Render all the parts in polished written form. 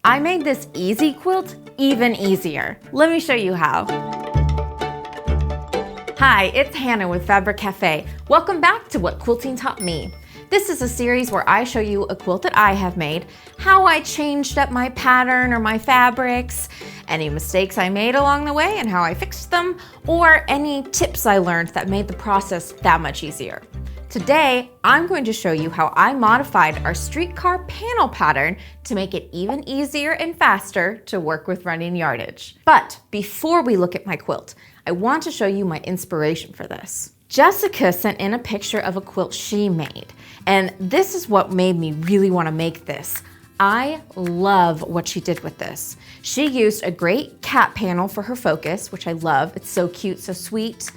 I made this easy quilt even easier. Let me show you how. Hi, it's Hannah with Fabric Café. Welcome back to What Quilting Taught Me. This is a series where I show you a quilt that I have made, how I changed up my pattern or my fabrics, any mistakes I made along the way and how I fixed them, or any tips I learned that made the process that much easier. Today, I'm going to show you how I modified our Streetcar panel pattern to make it even easier and faster to work with running yardage. But before we look at my quilt, I want to show you my inspiration for this. Jessica sent in a picture of a quilt she made, and this is what made me really want to make this. I love what she did with this. She used a great cat panel for her focus, which I love. It's so cute, so sweet.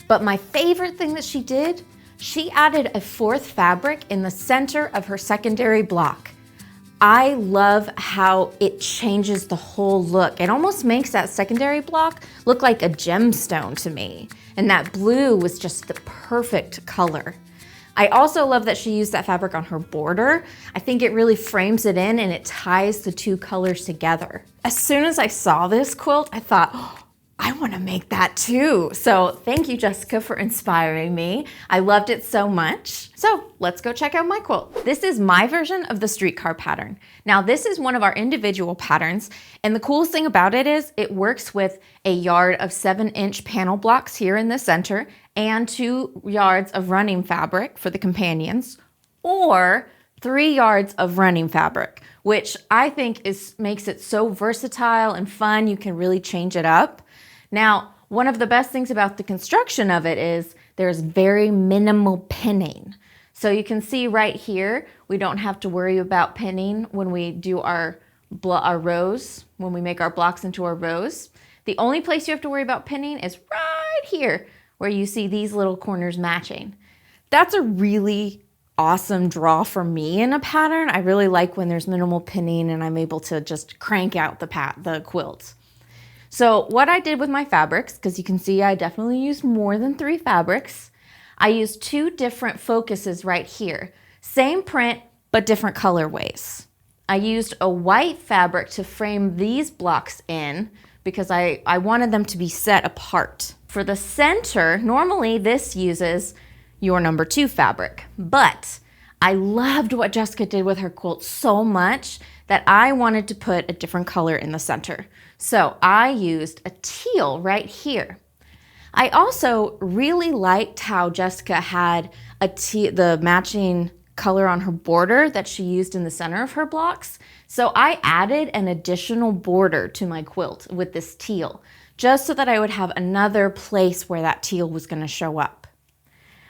But my favorite thing that she did, she added a fourth fabric in the center of her secondary block. I love how it changes the whole look. It almost makes that secondary block look like a gemstone to me. And that blue was just the perfect color. I also love that she used that fabric on her border. I think it really frames it in and it ties the two colors together. As soon as I saw this quilt, I thought, oh, I want to make that too. So thank you, Jessica, for inspiring me. I loved it so much. So let's go check out my quilt. This is my version of the Streetcar pattern. Now this is one of our individual patterns. And the coolest thing about it is it works with a yard of 7-inch panel blocks here in the center and 2 yards of running fabric for the companions, or 3 yards of running fabric, which I think makes it so versatile and fun. You can really change it up. Now, one of the best things about the construction of it is there's very minimal pinning. So you can see right here, we don't have to worry about pinning when we do our rows, when we make our blocks into our rows. The only place you have to worry about pinning is right here, where you see these little corners matching. That's a really awesome draw for me in a pattern. I really like when there's minimal pinning and I'm able to just crank out the quilt. So what I did with my fabrics, because you can see I definitely used more than 3 fabrics, I used 2 different focuses right here. Same print, but different colorways. I used a white fabric to frame these blocks in because I wanted them to be set apart. For the center, normally this uses your number 2 fabric, but I loved what Jessica did with her quilt so much that I wanted to put a different color in the center. So I used a teal right here. I also really liked how Jessica had the matching color on her border that she used in the center of her blocks. So I added an additional border to my quilt with this teal, just so that I would have another place where that teal was going to show up.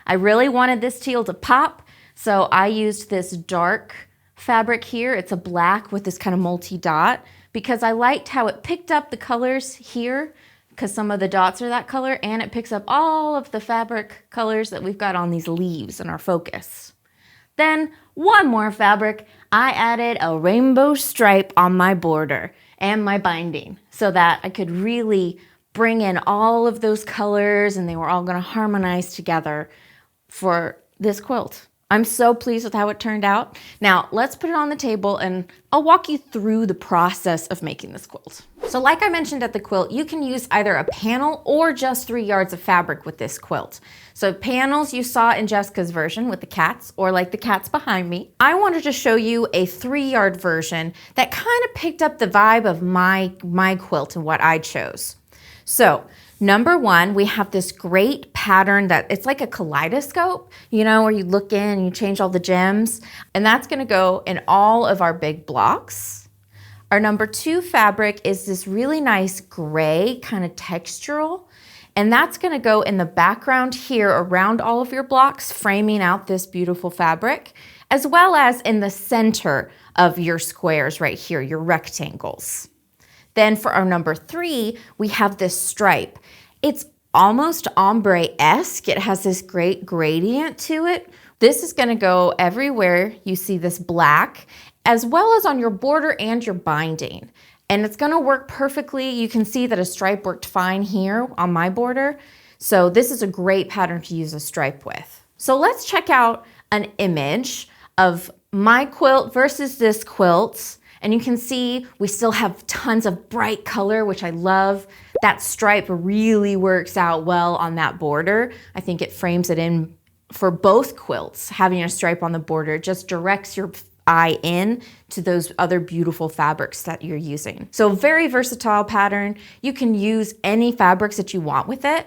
I really wanted this teal to pop, so I used this dark fabric here. It's a black with this kind of multi-dot because I liked how it picked up the colors here because some of the dots are that color, and it picks up all of the fabric colors that we've got on these leaves in our focus. Then one more fabric, I added a rainbow stripe on my border and my binding so that I could really bring in all of those colors and they were all going to harmonize together for this quilt. I'm so pleased with how it turned out. Now let's put it on the table and I'll walk you through the process of making this quilt. So like I mentioned at the quilt, you can use either a panel or just 3 yards of fabric with this quilt. So panels you saw in Jessica's version with the cats, or like the cats behind me. I wanted to show you a 3-yard version that kind of picked up the vibe of my quilt and what I chose. So number 1, we have this great pattern that it's like a kaleidoscope, you know, where you look in and you change all the gems, and that's going to go in all of our big blocks. Our number 2 fabric is this really nice gray kind of textural, and that's going to go in the background here around all of your blocks, framing out this beautiful fabric, as well as in the center of your squares right here, your rectangles. Then for our number 3, we have this stripe. It's almost ombre-esque. It has this great gradient to it. This is going to go everywhere you see this black, as well as on your border and your binding. And it's going to work perfectly. You can see that a stripe worked fine here on my border. So this is a great pattern to use a stripe with. So let's check out an image of my quilt versus this quilt And you can see we still have tons of bright color, which I love. That stripe really works out well on that border. I think it frames it in for both quilts. Having a stripe on the border just directs your eye in to those other beautiful fabrics that you're using. So very versatile pattern. You can use any fabrics that you want with it.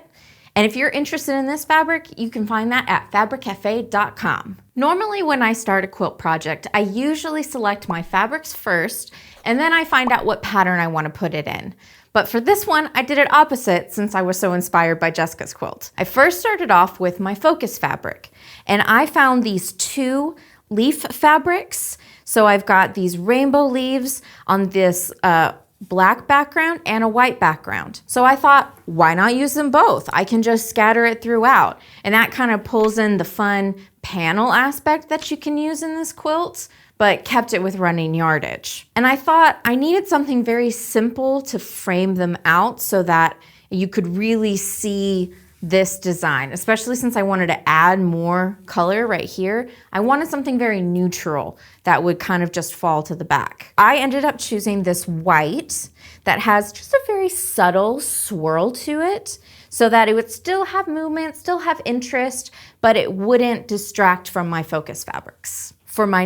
And if you're interested in this fabric, you can find that at fabriccafe.com. Normally when I start a quilt project, I usually select my fabrics first, and then I find out what pattern I want to put it in. But for this one, I did it opposite since I was so inspired by Jessica's quilt. I first started off with my focus fabric, and I found these 2 leaf fabrics. So I've got these rainbow leaves on this black background and a white background. So I thought, why not use them both? I can just scatter it throughout. And that kind of pulls in the fun panel aspect that you can use in this quilt, but kept it with running yardage. And I thought I needed something very simple to frame them out so that you could really see this design, especially since I wanted to add more color right here. I wanted something very neutral that would kind of just fall to the back. I ended up choosing this white that has just a very subtle swirl to it so that it would still have movement, still have interest, but it wouldn't distract from my focus fabrics. For my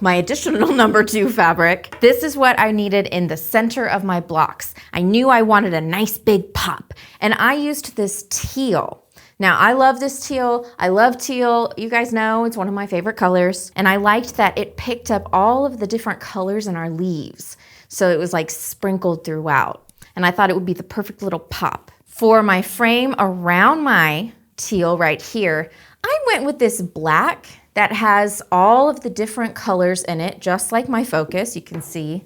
my additional number 2 fabric, this is what I needed in the center of my blocks. I knew I wanted a nice big pop, and I used this teal. Now, I love this teal. I love teal. You guys know it's one of my favorite colors, and I liked that it picked up all of the different colors in our leaves. So it was like sprinkled throughout, and I thought it would be the perfect little pop. For my frame around my teal right here, I went with this black that has all of the different colors in it, just like my focus. You can see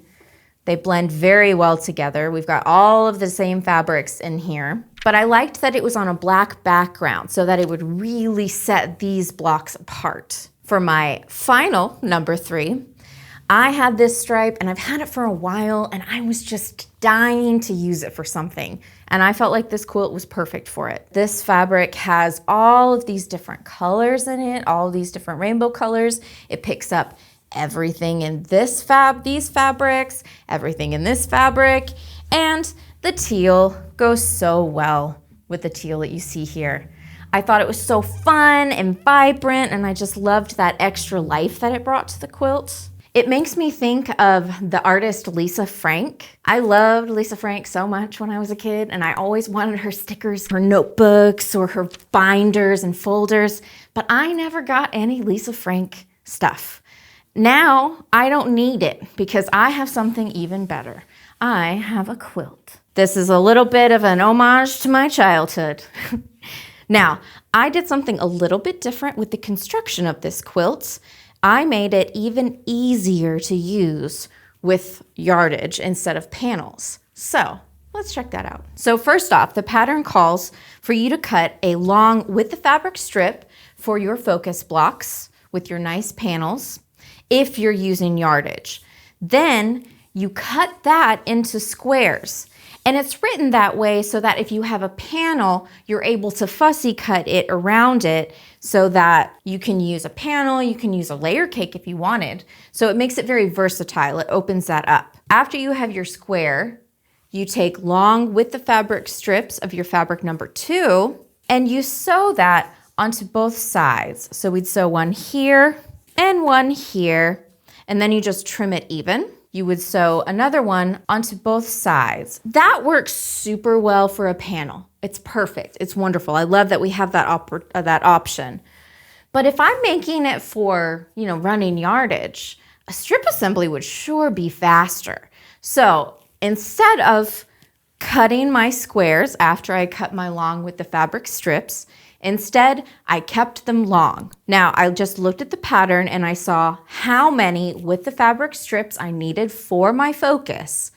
they blend very well together. We've got all of the same fabrics in here, but I liked that it was on a black background so that it would really set these blocks apart. For my final number 3, I had this stripe and I've had it for a while and I was just dying to use it for something. And I felt like this quilt was perfect for it. This fabric has all of these different colors in it, all these different rainbow colors. It picks up everything in these fabrics, everything in this fabric, and the teal goes so well with the teal that you see here. I thought it was so fun and vibrant, and I just loved that extra life that it brought to the quilt. It makes me think of the artist Lisa Frank. I loved Lisa Frank so much when I was a kid, and I always wanted her stickers, her notebooks, or her binders and folders, but I never got any Lisa Frank stuff. Now, I don't need it because I have something even better. I have a quilt. This is a little bit of an homage to my childhood. Now, I did something a little bit different with the construction of this quilt. I made it even easier to use with yardage instead of panels. So let's check that out. So first off, the pattern calls for you to cut a long with the fabric strip for your focus blocks with your nice panels if you're using yardage. Then you cut that into squares. And it's written that way so that if you have a panel, you're able to fussy cut it around it so that you can use a panel, you can use a layer cake if you wanted. So it makes it very versatile. It opens that up. After you have your square, you take long with the fabric strips of your fabric number 2 and you sew that onto both sides. So we'd sew one here and one here, and then you just trim it even. You would sew another one onto both sides. That works super well for a panel. It's perfect. It's wonderful. I love that we have that option. But if I'm making it for, running yardage, a strip assembly would sure be faster. So instead of cutting my squares after I cut my long with the fabric strips, instead, I kept them long. Now, I just looked at the pattern and I saw how many with the fabric strips I needed for my focus.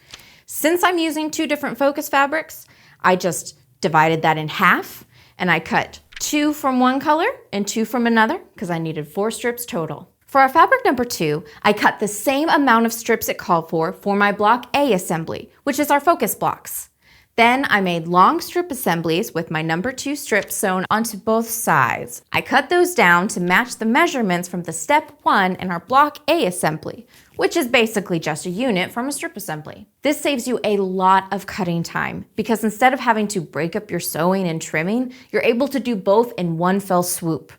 Since I'm using 2 different focus fabrics, I just divided that in half and I cut 2 from one color and 2 from another because I needed 4 strips total. For our fabric number 2, I cut the same amount of strips it called for my block A assembly, which is our focus blocks. Then I made long strip assemblies with my number 2 strips sewn onto both sides. I cut those down to match the measurements from the step 1 in our block A assembly, which is basically just a unit from a strip assembly. This saves you a lot of cutting time because instead of having to break up your sewing and trimming, you're able to do both in one fell swoop.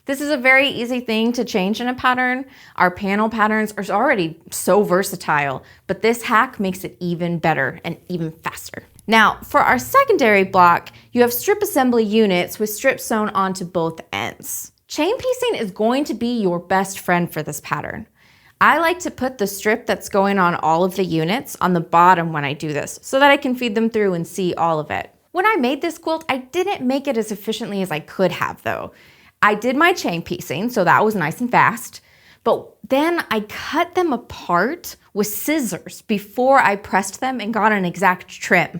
This is a very easy thing to change in a pattern. Our panel patterns are already so versatile, but this hack makes it even better and even faster. Now, for our secondary block, you have strip assembly units with strips sewn onto both ends. Chain piecing is going to be your best friend for this pattern. I like to put the strip that's going on all of the units on the bottom when I do this so that I can feed them through and see all of it. When I made this quilt, I didn't make it as efficiently as I could have though. I did my chain piecing, so that was nice and fast, but then I cut them apart with scissors before I pressed them and got an exact trim.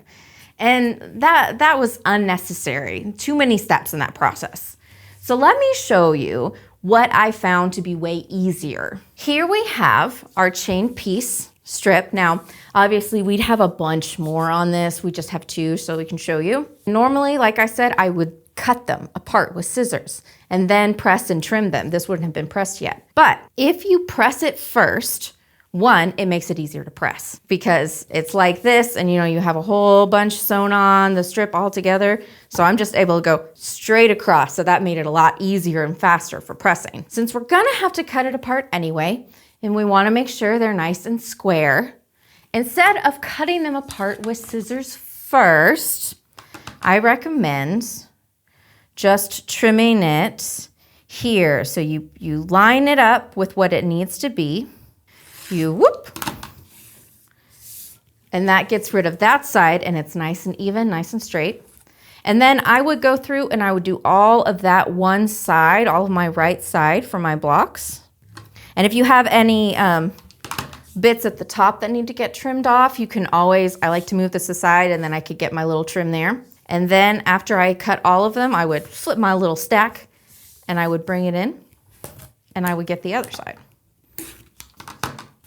And that was unnecessary. Too many steps in that process. So let me show you what I found to be way easier. Here we have our chain piece strip. Now, obviously we'd have a bunch more on this. We just have 2 so we can show you. Normally, like I said, I would cut them apart with scissors and then press and trim them. This wouldn't have been pressed yet. But if you press it first, one, it makes it easier to press because it's like this and you have a whole bunch sewn on the strip all together. So I'm just able to go straight across. So that made it a lot easier and faster for pressing. Since we're gonna have to cut it apart anyway, and we wanna make sure they're nice and square, instead of cutting them apart with scissors first, I recommend just trimming it here. So you line it up with what it needs to be. You whoop, and that gets rid of that side and it's nice and even, nice and straight. And then I would go through and I would do all of that one side, all of my right side for my blocks. And if you have any bits at the top that need to get trimmed off, you can always, I like to move this aside and then I could get my little trim there. And then after I cut all of them, I would flip my little stack and I would bring it in and I would get the other side.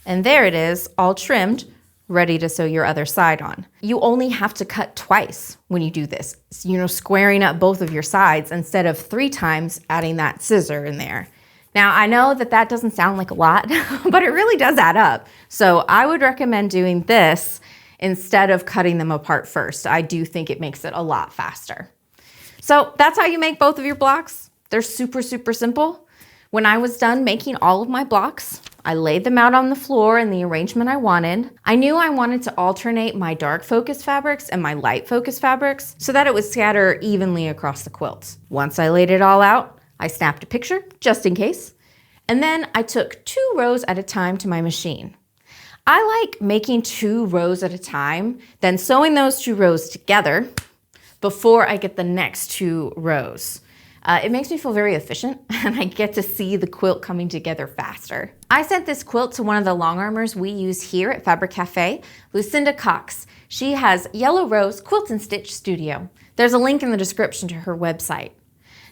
And there it is, all trimmed, ready to sew your other side on. You only have to cut twice when you do this, squaring up both of your sides instead of 3 times adding that scissor in there. Now, I know that doesn't sound like a lot, but it really does add up. So I would recommend doing this instead of cutting them apart first. I do think it makes it a lot faster. So that's how you make both of your blocks. They're super, super simple. When I was done making all of my blocks, I laid them out on the floor in the arrangement I wanted. I knew I wanted to alternate my dark focus fabrics and my light focus fabrics so that it would scatter evenly across the quilt. Once I laid it all out, I snapped a picture just in case, and then I took 2 rows at a time to my machine. I like making 2 rows at a time, then sewing those 2 rows together before I get the next 2 rows. It makes me feel very efficient and I get to see the quilt coming together faster. I sent this quilt to one of the long armors we use here at Fabric Café, Lucinda Cox. She has Yellow Rose Quilt and Stitch Studio. There's a link in the description to her website.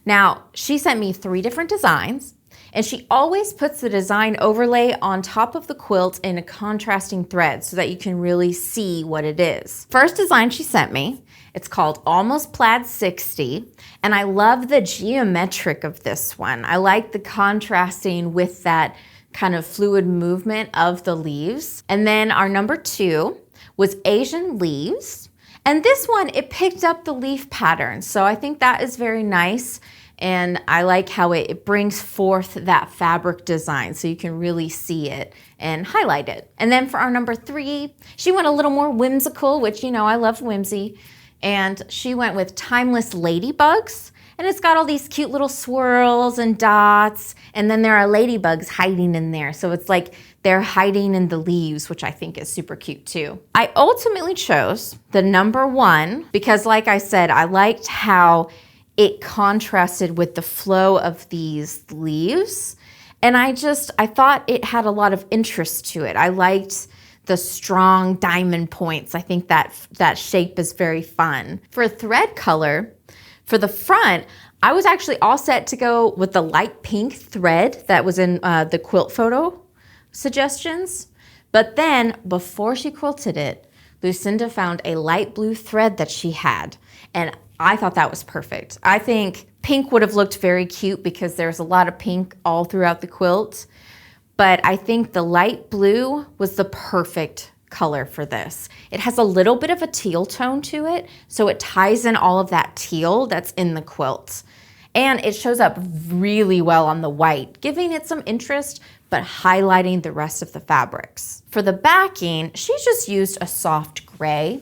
Now, she sent me 3 different designs and she always puts the design overlay on top of the quilt in a contrasting thread so that you can really see what it is. First design she sent me, it's called Almost Plaid 60, and I love the geometric of this one. I like the contrasting with that kind of fluid movement of the leaves. And then our number 2 was Asian Leaves, and this one, it picked up the leaf pattern, so I think that is very nice. And I like how it brings forth that fabric design so you can really see it and highlight it. And then for our number 3, she went a little more whimsical, which I love whimsy. And she went with Timeless Ladybugs. And it's got all these cute little swirls and dots. And then there are ladybugs hiding in there. So it's like they're hiding in the leaves, which I think is super cute too. I ultimately chose the number 1 because like I said, I liked how it contrasted with the flow of these leaves. And I thought it had a lot of interest to it. I liked the strong diamond points. I think that shape is very fun. For thread color, for the front, I was actually all set to go with the light pink thread that was in the quilt photo suggestions. But then before she quilted it, Lucinda found a light blue thread that she had. And I thought that was perfect. I think pink would have looked very cute because there's a lot of pink all throughout the quilt. but I think the light blue was the perfect color for this. It has a little bit of a teal tone to it, so it ties in all of that teal that's in the quilt. And it shows up really well on the white, giving it some interest, but highlighting the rest of the fabrics. For the backing, she just used a soft gray,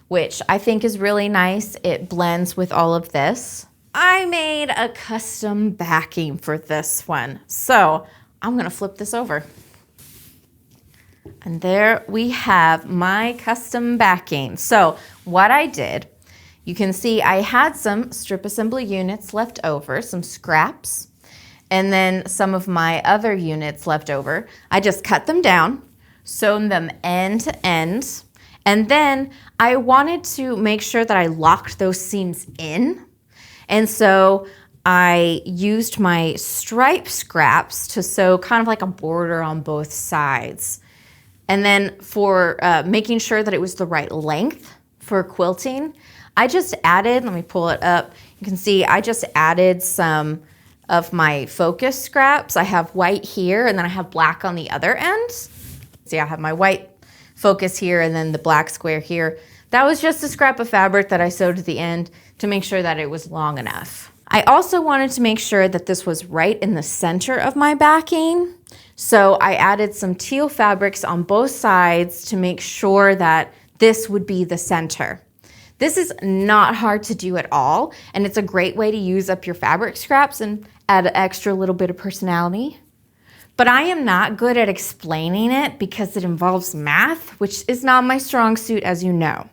which I think is really nice. It blends with all of this. I made a custom backing for this one. So I'm gonna flip this over. And there we have my custom backing. So what I did, you can see I had some strip assembly units left over, some scraps, and then some of my other units left over. I just cut them down, sewn them end to end, and then I wanted to make sure that I locked those seams in. And so I used my stripe scraps to sew kind of like a border on both sides. And then for making sure that it was the right length for quilting, I just added, let me pull it up. You can see I just added some of my focus scraps. I have white here and then I have black on the other end. See, I have my white focus here and then the black square here. That was just a scrap of fabric that I sewed to the end to make sure that it was long enough. I also wanted to make sure that this was right in the center of my backing. So I added some teal fabrics on both sides to make sure that this would be the center. This is not hard to do at all, and it's a great way to use up your fabric scraps and add an extra little bit of personality. But I am not good at explaining it because it involves math, which is not my strong suit, as you know.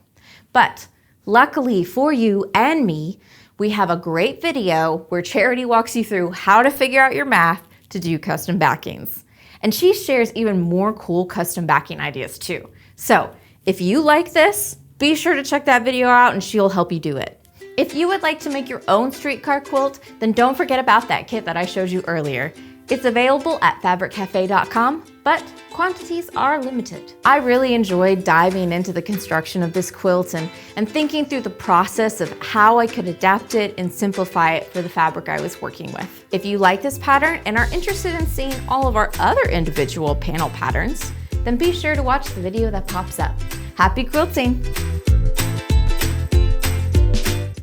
But luckily for you and me, we have a great video where Charity walks you through how to figure out your math to do custom backings. And she shares even more cool custom backing ideas too. So if you like this, be sure to check that video out and she'll help you do it. If you would like to make your own streetcar quilt, then don't forget about that kit that I showed you earlier. It's available at fabriccafe.com, but quantities are limited. I really enjoyed diving into the construction of this quilt and thinking through the process of how I could adapt it and simplify it for the fabric I was working with. If you like this pattern and are interested in seeing all of our other individual panel patterns, then be sure to watch the video that pops up. Happy quilting!